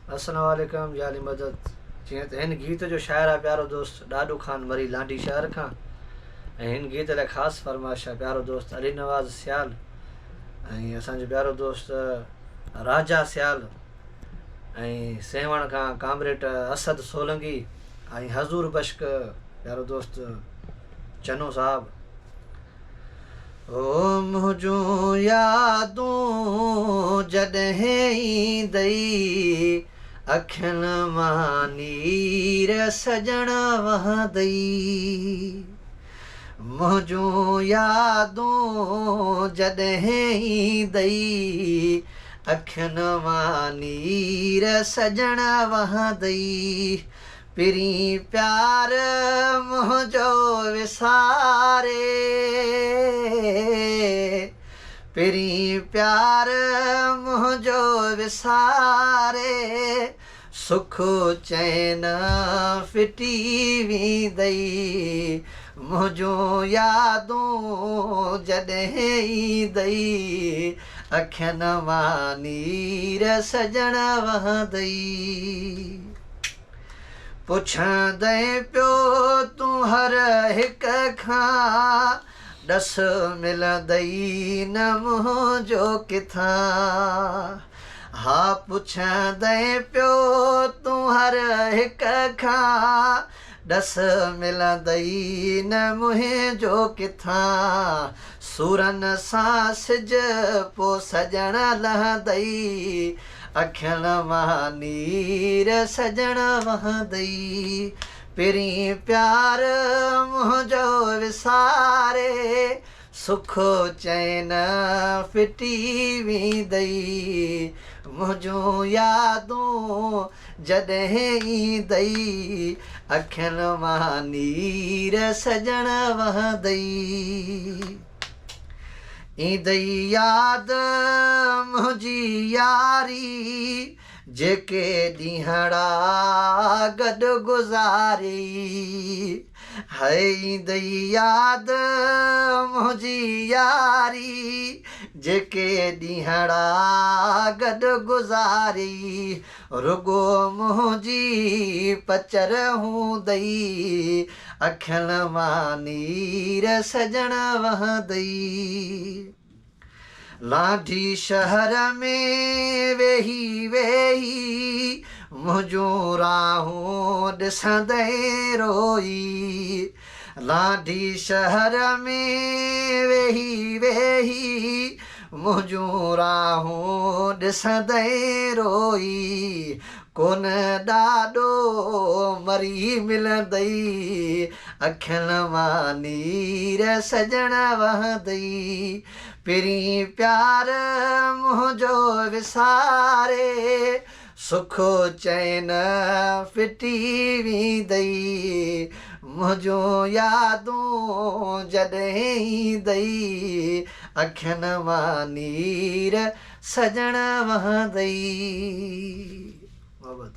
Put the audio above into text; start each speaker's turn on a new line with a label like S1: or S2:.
S1: अस्सलाम वालेकुम जाली मदद। जीअं त हिन गीत जो शाइर आहे प्यारो दोस्त ॾाॾू ख़ान मरी लांडी शहर खां। ऐं हिन गीत लाइ ख़ासि फरमाइश आहे प्यारो दोस्त अली नवाज़ सियाल ऐं असांजो प्यारो दोस्त राजा सियाल ऐं सेवण खां कामरेट असद सोलंगी ऐं हज़ूर बश्क प्यारो दोस्त चनो साहब। ओ मुंहिंजूं यादूं जॾहिं ईंदई अखियुनि मां नीर सजण वहंदई। मुंहिंजूं यादूं जॾहिं ईंदई अखियुनि मां नीर सजण वहंदई। पिरीं प्यार मुंहिंजो विसारे, पिरीं प्यार मुंहिंजो विसारे सुख चैन फिटी वेंदई। मुंहिंजूं यादूं जॾहिं ईंदई अखियुनि मां नीर सजण वहंदई। पुछंदे पियो तूं हर हिक खां ॾस मिलंदई न मुंहिंजो किथां। हा पुछंदे पियो तूं हर हिक खां ॾस मिलंदई न मुंहिंजो किथां। सूरनि सां सिज पोइ सजण लहंदई अखियुनि मां नीर सजण वहंदई। पिरीं प्यार मुंहिंजो विसारे सुख चैन फिटी वेंदई। मुंहिंजूं यादूं जॾहिं ईंदई अखियुनि मां नीर सजण वहंदई। ईंदई यादि मुंहिंजी यारी जेके ॾींहड़ा गॾु गुज़ारी। है ईंदई यादि मुंहिंजी यारी जेके ॾींहड़ा गॾु गुज़ारी। रुगो मुंहिंजी पचर हूंदई अखियुनि मां नीर सजण वहंदई। लांडी शहर में वेही वेही मुंहिंजूं राहूं ॾिसंदे रोई। लांडी शहर में वेही वेही मुंहिंजूं राहूं ॾिसंदे रोई। कोन ॾाॾो मरी मिलंदई अखियुनि मां नीर सजण वहंदई। पिरीं प्यार मुंहिंजो विसारे सुख चैन फिटी वेंदई। मुंहिंजूं यादूं जॾहिं ईंदई अखियुनि मां नीर सजण वहंदई। मोहब्बत।